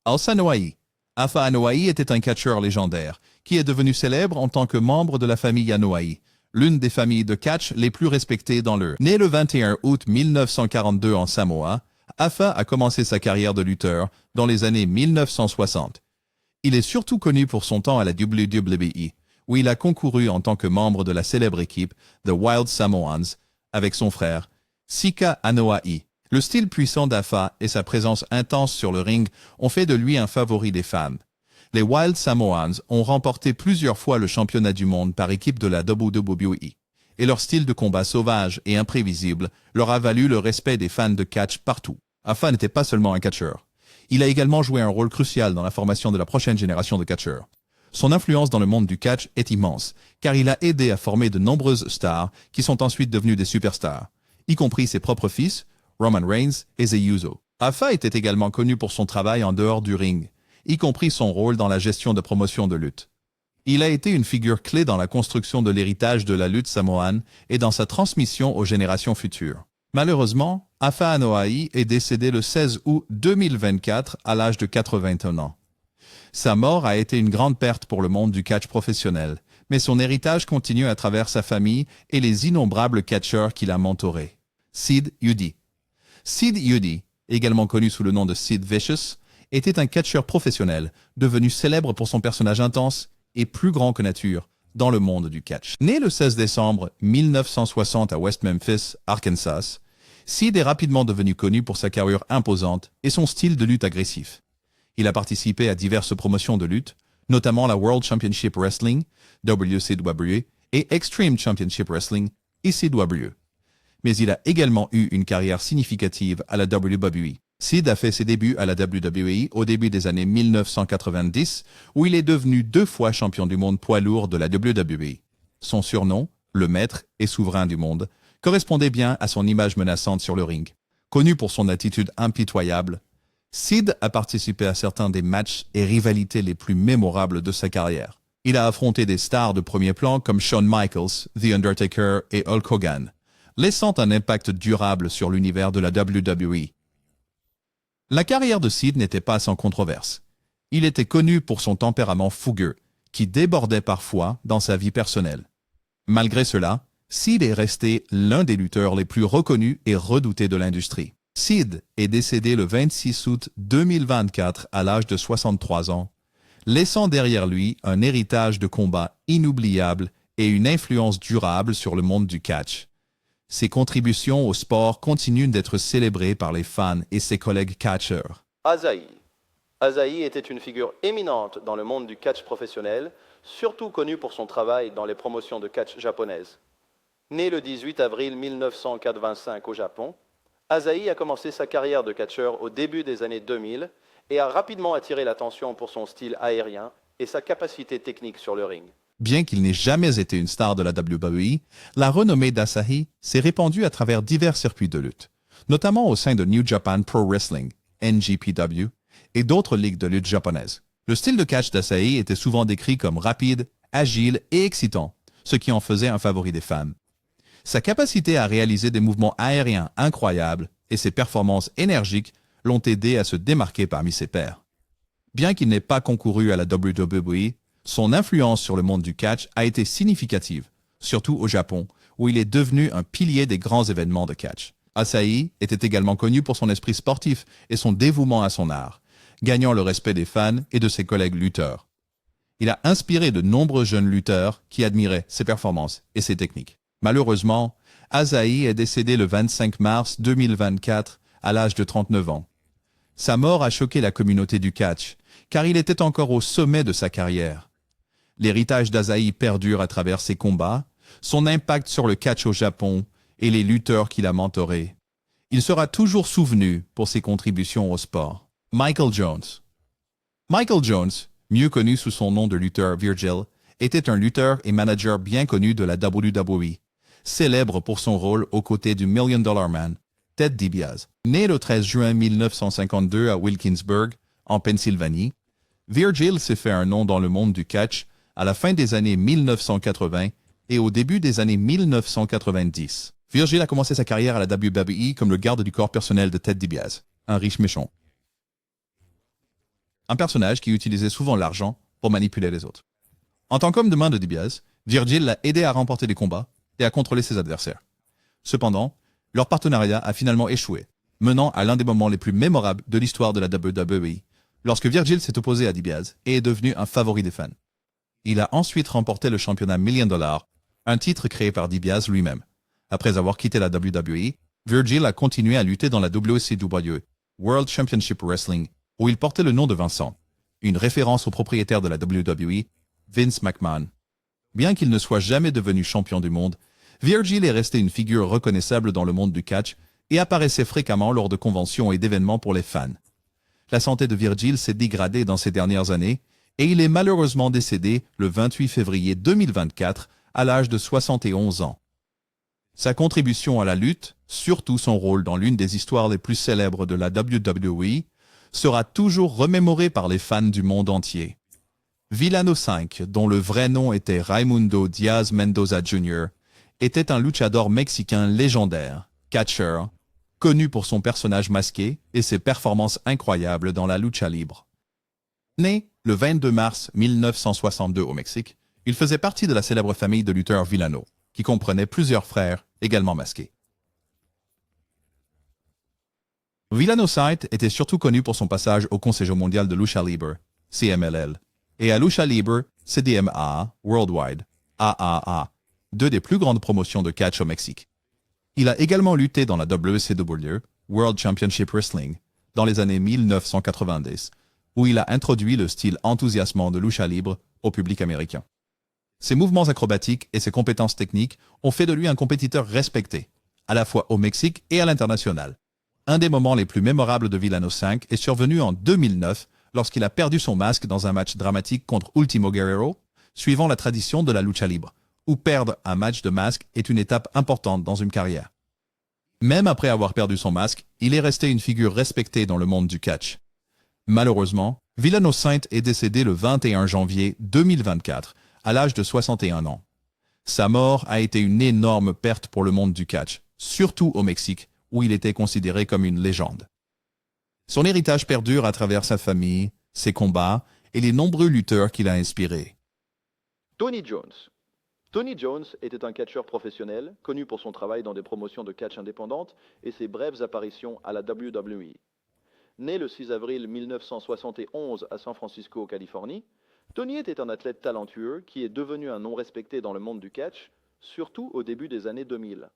Alsa Anoa'i. Afa Anoa'i était un catcheur légendaire, qui est devenu célèbre en tant que membre de la famille Anoa'i, l'une des familles de catch les plus respectées dans le. Né le 21 août 1942 en Samoa, Afa a commencé sa carrière de lutteur dans les années 1960. Il est surtout connu pour son temps à la WWE, où il a concouru en tant que membre de la célèbre équipe The Wild Samoans avec son frère, Sika Anoa'i. Le style puissant d'Afa et sa présence intense sur le ring ont fait de lui un favori des fans. Les Wild Samoans ont remporté plusieurs fois le championnat du monde par équipe de la WWE, et leur style de combat sauvage et imprévisible leur a valu le respect des fans de catch partout. Afa n'était pas seulement un catcheur. Il a également joué un rôle crucial dans la formation de la prochaine génération de catcheurs. Son influence dans le monde du catch est immense, car il a aidé à former de nombreuses stars qui sont ensuite devenues des superstars, y compris ses propres fils, Roman Reigns et Jey Uso. Afa était également connu pour son travail en dehors du ring, y compris son rôle dans la gestion de promotion de lutte. Il a été une figure clé dans la construction de l'héritage de la lutte samoane et dans sa transmission aux générations futures. Malheureusement, Afa Anoa'i est décédé le 16 août 2024 à l'âge de 81 ans. Sa mort a été une grande perte pour le monde du catch professionnel, mais son héritage continue à travers sa famille et les innombrables catcheurs qu'il a mentorés. Sid Eudy. Sid Eudy, également connu sous le nom de Sid Vicious, était un catcheur professionnel, devenu célèbre pour son personnage intense et plus grand que nature dans le monde du catch. Né le 16 décembre 1960 à West Memphis, Arkansas, Sid est rapidement devenu connu pour sa carrure imposante et son style de lutte agressif. Il a participé à diverses promotions de lutte, notamment la World Championship Wrestling, WCW, et Extreme Championship Wrestling, ECW. Mais il a également eu une carrière significative à la WWE. Sid a fait ses débuts à la WWE au début des années 1990, où il est devenu 2 fois champion du monde poids lourd de la WWE. Son surnom, le maître et souverain du monde, correspondait bien à son image menaçante sur le ring. Connu pour son attitude impitoyable, Sid a participé à certains des matchs et rivalités les plus mémorables de sa carrière. Il a affronté des stars de premier plan comme Shawn Michaels, The Undertaker et Hulk Hogan, laissant un impact durable sur l'univers de la WWE. La carrière de Sid n'était pas sans controverse. Il était connu pour son tempérament fougueux, qui débordait parfois dans sa vie personnelle. Malgré cela, Sid est resté l'un des lutteurs les plus reconnus et redoutés de l'industrie. Sid est décédé le 26 août 2024 à l'âge de 63 ans, laissant derrière lui un héritage de combat inoubliable et une influence durable sur le monde du catch. Ses contributions au sport continuent d'être célébrées par les fans et ses collègues catcheurs. Asahi. Asahi était une figure éminente dans le monde du catch professionnel, surtout connu pour son travail dans les promotions de catch japonaises. Né le 18 avril 1985 au Japon, Asahi a commencé sa carrière de catcheur au début des années 2000 et a rapidement attiré l'attention pour son style aérien et sa capacité technique sur le ring. Bien qu'il n'ait jamais été une star de la WWE, la renommée d'Asahi s'est répandue à travers divers circuits de lutte, notamment au sein de New Japan Pro Wrestling, NJPW, et d'autres ligues de lutte japonaises. Le style de catch d'Asahi était souvent décrit comme rapide, agile et excitant, ce qui en faisait un favori des fans. Sa capacité à réaliser des mouvements aériens incroyables et ses performances énergiques l'ont aidé à se démarquer parmi ses pairs. Bien qu'il n'ait pas concouru à la WWE, son influence sur le monde du catch a été significative, surtout au Japon, où il est devenu un pilier des grands événements de catch. Asahi était également connu pour son esprit sportif et son dévouement à son art, gagnant le respect des fans et de ses collègues lutteurs. Il a inspiré de nombreux jeunes lutteurs qui admiraient ses performances et ses techniques. Malheureusement, Asahi est décédé le 25 mars 2024 à l'âge de 39 ans. Sa mort a choqué la communauté du catch, car il était encore au sommet de sa carrière. L'héritage d'Asahi perdure à travers ses combats, son impact sur le catch au Japon et les lutteurs qu'il a mentorés. Il sera toujours souvenu pour ses contributions au sport. Michael Jones. Michael Jones, mieux connu sous son nom de lutteur Virgil, était un lutteur et manager bien connu de la WWE, célèbre pour son rôle aux côtés du Million Dollar Man, Ted DiBiase. Né le 13 juin 1952 à Wilkinsburg, en Pennsylvanie, Virgil s'est fait un nom dans le monde du catch à la fin des années 1980 et au début des années 1990. Virgil a commencé sa carrière à la WWE comme le garde du corps personnel de Ted DiBiase, un riche méchant. un personnage qui utilisait souvent l'argent pour manipuler les autres. En tant qu'homme de main de DiBiase, Virgil l'a aidé à remporter des combats et à contrôler ses adversaires. Cependant, leur partenariat a finalement échoué, menant à l'un des moments les plus mémorables de l'histoire de la WWE, lorsque Virgil s'est opposé à DiBiase et est devenu un favori des fans. Il a ensuite remporté le championnat $1 million, un titre créé par DiBiase lui-même. Après avoir quitté la WWE, Virgil a continué à lutter dans la WCW, World Championship Wrestling, où il portait le nom de Vincent, une référence au propriétaire de la WWE, Vince McMahon. Bien qu'il ne soit jamais devenu champion du monde, Virgil est resté une figure reconnaissable dans le monde du catch et apparaissait fréquemment lors de conventions et d'événements pour les fans. La santé de Virgil s'est dégradée dans ces dernières années et il est malheureusement décédé le 28 février 2024 à l'âge de 71 ans. Sa contribution à la lutte, surtout son rôle dans l'une des histoires les plus célèbres de la WWE, sera toujours remémorée par les fans du monde entier. Villano V, dont le vrai nom était Raimundo Diaz Mendoza Jr., était un luchador mexicain légendaire, catcheur, connu pour son personnage masqué et ses performances incroyables dans la lucha libre. Né le 22 mars 1962 au Mexique, il faisait partie de la célèbre famille de lutteurs Villano, qui comprenait plusieurs frères également masqués. Villano Sight était surtout connu pour son passage au Consejo mondial de lucha libre, CMLL, et à Lucha Libre, CDMA, Worldwide, AAA, deux des plus grandes promotions de catch au Mexique. Il a également lutté dans la WCW, World Championship Wrestling, dans les années 1990, où il a introduit le style enthousiasmant de lucha libre au public américain. Ses mouvements acrobatiques et ses compétences techniques ont fait de lui un compétiteur respecté, à la fois au Mexique et à l'international. Un des moments les plus mémorables de Villano V est survenu en 2009 lorsqu'il a perdu son masque dans un match dramatique contre Ultimo Guerrero, suivant la tradition de la lucha libre, où perdre un match de masque est une étape importante dans une carrière. Même après avoir perdu son masque, il est resté une figure respectée dans le monde du catch. Malheureusement, Villano Saint est décédé le 21 janvier 2024, à l'âge de 61 ans. Sa mort a été une énorme perte pour le monde du catch, surtout au Mexique, où il était considéré comme une légende. Son héritage perdure à travers sa famille, ses combats et les nombreux lutteurs qu'il a inspirés. Tony Jones. Tony Jones était un catcheur professionnel, connu pour son travail dans des promotions de catch indépendantes et ses brèves apparitions à la WWE. Né le 6 avril 1971 à San Francisco, Californie, Tony était un athlète talentueux qui est devenu un nom respecté dans le monde du catch, surtout au début des années 2000.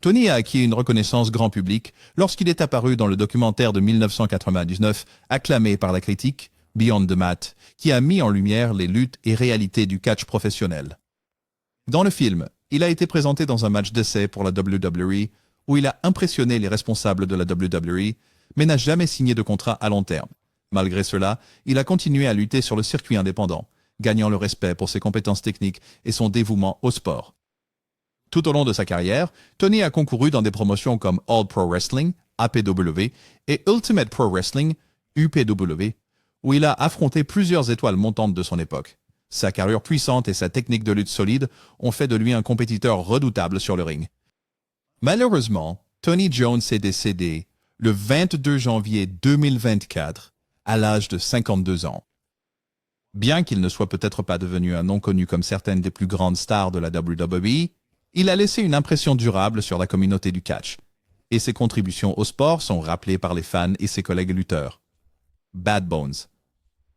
Tony a acquis une reconnaissance grand public lorsqu'il est apparu dans le documentaire de 1999, acclamé par la critique, Beyond the Mat, qui a mis en lumière les luttes et réalités du catch professionnel. Dans le film, il a été présenté dans un match d'essai pour la WWE, où il a impressionné les responsables de la WWE, mais n'a jamais signé de contrat à long terme. Malgré cela, il a continué à lutter sur le circuit indépendant, gagnant le respect pour ses compétences techniques et son dévouement au sport. Tout au long de sa carrière, Tony a concouru dans des promotions comme All Pro Wrestling, APW, et Ultimate Pro Wrestling, UPW, où il a affronté plusieurs étoiles montantes de son époque. Sa carrure puissante et sa technique de lutte solide ont fait de lui un compétiteur redoutable sur le ring. Malheureusement, Tony Jones est décédé le 22 janvier 2024 à l'âge de 52 ans. Bien qu'il ne soit peut-être pas devenu un nom connu comme certaines des plus grandes stars de la WWE, il a laissé une impression durable sur la communauté du catch, et ses contributions au sport sont rappelées par les fans et ses collègues lutteurs. Bad Bones.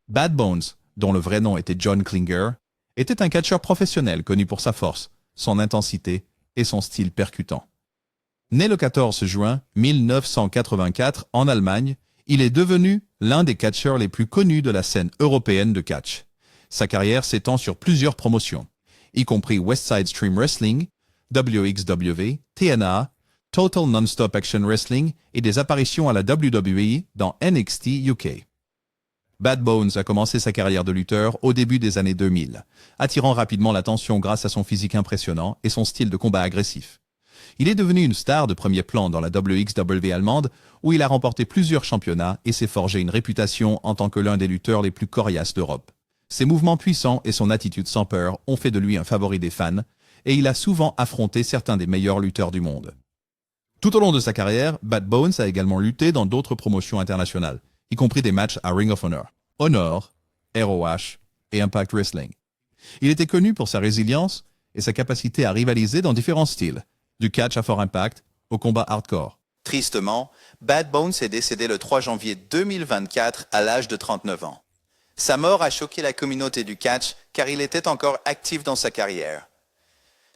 Bad Bones, dont le vrai nom était John Klinger, était un catcheur professionnel connu pour sa force, son intensité et son style percutant. Né le 14 juin 1984 en Allemagne, il est devenu l'un des catcheurs les plus connus de la scène européenne de catch. Sa carrière s'étend sur plusieurs promotions, y compris Westside Extreme Wrestling, WXW, TNA, Total Non-Stop Action Wrestling et des apparitions à la WWE dans NXT UK. Bad Bones a commencé sa carrière de lutteur au début des années 2000, attirant rapidement l'attention grâce à son physique impressionnant et son style de combat agressif. Il est devenu une star de premier plan dans la WXW allemande, où il a remporté plusieurs championnats et s'est forgé une réputation en tant que l'un des lutteurs les plus coriaces d'Europe. Ses mouvements puissants et son attitude sans peur ont fait de lui un favori des fans, et il a souvent affronté certains des meilleurs lutteurs du monde. Tout au long de sa carrière, Bad Bones a également lutté dans d'autres promotions internationales, y compris des matchs à Ring of Honor. Honor, ROH et Impact Wrestling. Il était connu pour sa résilience et sa capacité à rivaliser dans différents styles, du catch à fort impact au combat hardcore. Tristement, Bad Bones est décédé le 3 janvier 2024 à l'âge de 39 ans. Sa mort a choqué la communauté du catch car il était encore actif dans sa carrière.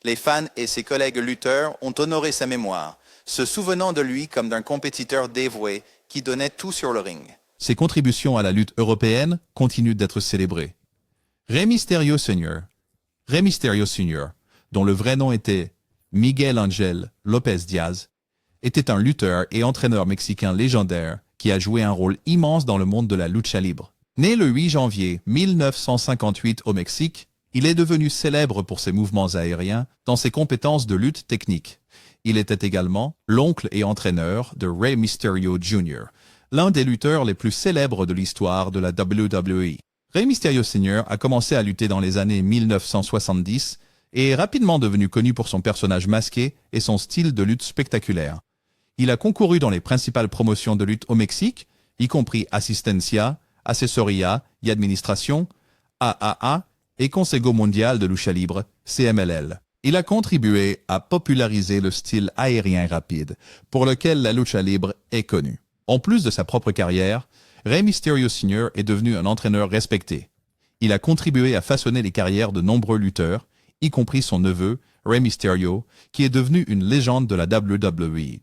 Les fans et ses collègues lutteurs ont honoré sa mémoire, se souvenant de lui comme d'un compétiteur dévoué qui donnait tout sur le ring. Ses contributions à la lutte européenne continuent d'être célébrées. Rey Mysterio Sr., dont le vrai nom était Miguel Ángel López Diaz, était un lutteur et entraîneur mexicain légendaire qui a joué un rôle immense dans le monde de la lucha libre. Né le 8 janvier 1958 au Mexique, il est devenu célèbre pour ses mouvements aériens dans ses compétences de lutte technique. Il était également l'oncle et entraîneur de Rey Mysterio Jr., l'un des lutteurs les plus célèbres de l'histoire de la WWE. Rey Mysterio Sr. a commencé à lutter dans les années 1970 et est rapidement devenu connu pour son personnage masqué et son style de lutte spectaculaire. Il a concouru dans les principales promotions de lutte au Mexique, y compris Asistencia, Asesoría y Administración, AAA et Consejo Mundial de Lucha Libre, CMLL. Il a contribué à populariser le style aérien rapide, pour lequel la lucha libre est connue. En plus de sa propre carrière, Rey Mysterio Sr. est devenu un entraîneur respecté. Il a contribué à façonner les carrières de nombreux lutteurs, y compris son neveu, Rey Mysterio, qui est devenu une légende de la WWE.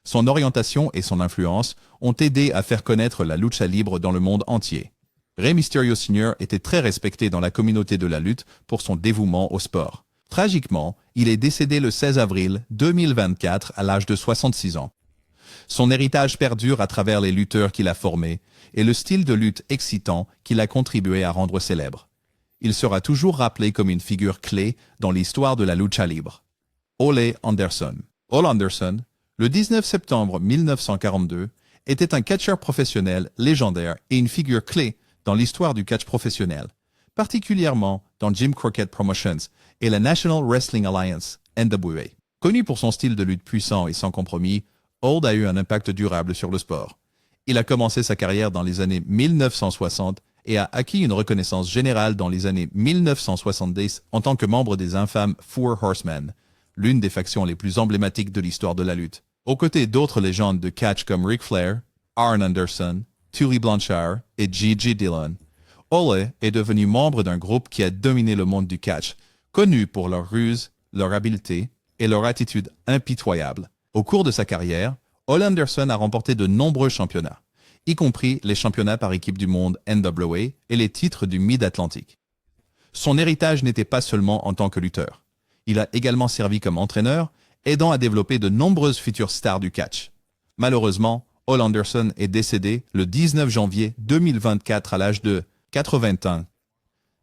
Son orientation et son influence ont aidé à faire connaître la lucha libre dans le monde entier. Rey Mysterio Sr. était très respecté dans la communauté de la lutte pour son dévouement au sport. Tragiquement, il est décédé le 16 avril 2024 à l'âge de 66 ans. Son héritage perdure à travers les lutteurs qu'il a formés et le style de lutte excitant qu'il a contribué à rendre célèbre. Il sera toujours rappelé comme une figure clé dans l'histoire de la lucha libre. Ole Anderson. Ole Anderson, le 19 septembre 1942, était un catcheur professionnel légendaire et une figure clé dans l'histoire du catch professionnel, particulièrement dans Jim Crockett Promotions et la National Wrestling Alliance, NWA. Connu pour son style de lutte puissant et sans compromis, Old a eu un impact durable sur le sport. Il a commencé sa carrière dans les années 1960 et a acquis une reconnaissance générale dans les années 1970 en tant que membre des infâmes Four Horsemen, l'une des factions les plus emblématiques de l'histoire de la lutte. Aux côtés d'autres légendes de catch comme Ric Flair, Arn Anderson, Tully Blanchard et Gigi Dillon, Ole est devenu membre d'un groupe qui a dominé le monde du catch, connu pour leur ruse, leur habileté et leur attitude impitoyable. Au cours de sa carrière, Ole Anderson a remporté de nombreux championnats, y compris les championnats par équipe du monde NWA et les titres du Mid-Atlantique. Son héritage n'était pas seulement en tant que lutteur. Il a également servi comme entraîneur, aidant à développer de nombreuses futures stars du catch. Malheureusement, Ole Anderson est décédé le 19 janvier 2024 à l'âge de 80 ans.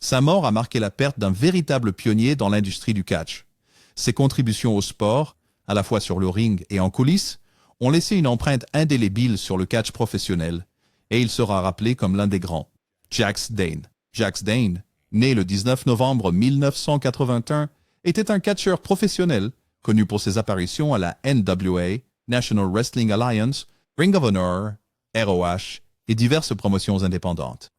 Sa mort a marqué la perte d'un véritable pionnier dans l'industrie du catch. Ses contributions au sport, à la fois sur le ring et en coulisses, ont laissé une empreinte indélébile sur le catch professionnel, et il sera rappelé comme l'un des grands. Jax Dane. Jax Dane, né le 19 novembre 1981, était un catcheur professionnel, connu pour ses apparitions à la NWA, National Wrestling Alliance, Ring of Honor, ROH et diverses promotions indépendantes.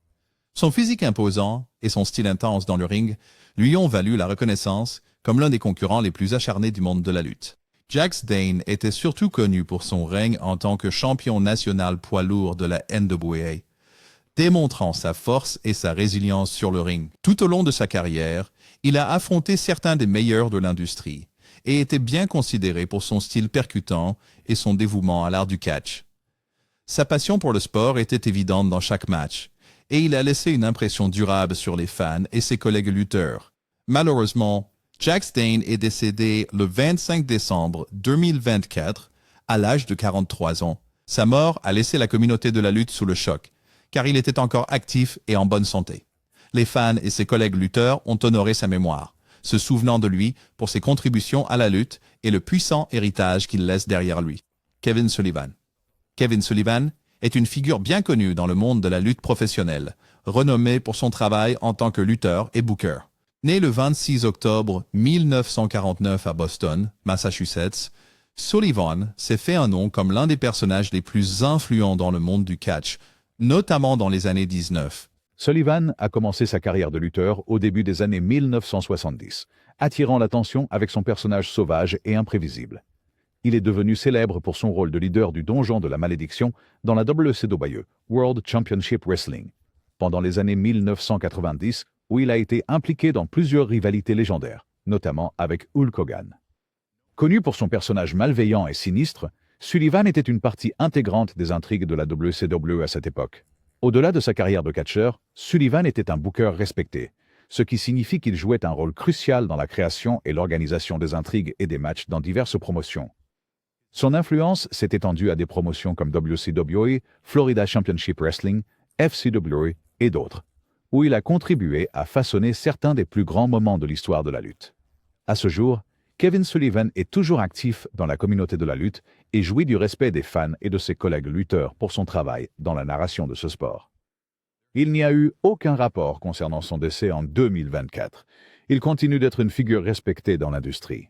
Son physique imposant et son style intense dans le ring lui ont valu la reconnaissance comme l'un des concurrents les plus acharnés du monde de la lutte. Jax Dane était surtout connu pour son règne en tant que champion national poids lourd de la NWA, démontrant sa force et sa résilience sur le ring. Tout au long de sa carrière, il a affronté certains des meilleurs de l'industrie et était bien considéré pour son style percutant et son dévouement à l'art du catch. Sa passion pour le sport était évidente dans chaque match, et il a laissé une impression durable sur les fans et ses collègues lutteurs. Malheureusement, Jax Dane est décédé le 25 décembre 2024 à l'âge de 43 ans. Sa mort a laissé la communauté de la lutte sous le choc, car il était encore actif et en bonne santé. Les fans et ses collègues lutteurs ont honoré sa mémoire, se souvenant de lui pour ses contributions à la lutte et le puissant héritage qu'il laisse derrière lui. Kevin Sullivan. Kevin Sullivan est une figure bien connue dans le monde de la lutte professionnelle, renommé pour son travail en tant que lutteur et booker. Né le 26 octobre 1949 à Boston, Massachusetts, Sullivan s'est fait un nom comme l'un des personnages les plus influents dans le monde du catch, notamment dans les années 19. Sullivan a commencé sa carrière de lutteur au début des années 1970, attirant l'attention avec son personnage sauvage et imprévisible. Il est devenu célèbre pour son rôle de leader du Donjon de la Malédiction dans la WCW, World Championship Wrestling, pendant les années 1990, où il a été impliqué dans plusieurs rivalités légendaires, notamment avec Hulk Hogan. Connu pour son personnage malveillant et sinistre, Sullivan était une partie intégrante des intrigues de la WCW à cette époque. Au-delà de sa carrière de catcheur, Sullivan était un booker respecté, ce qui signifie qu'il jouait un rôle crucial dans la création et l'organisation des intrigues et des matchs dans diverses promotions. Son influence s'est étendue à des promotions comme WCW, Florida Championship Wrestling, FCW et d'autres, où il a contribué à façonner certains des plus grands moments de l'histoire de la lutte. À ce jour, Kevin Sullivan est toujours actif dans la communauté de la lutte et jouit du respect des fans et de ses collègues lutteurs pour son travail dans la narration de ce sport. Il n'y a eu aucun rapport concernant son décès en 2024. Il continue d'être une figure respectée dans l'industrie.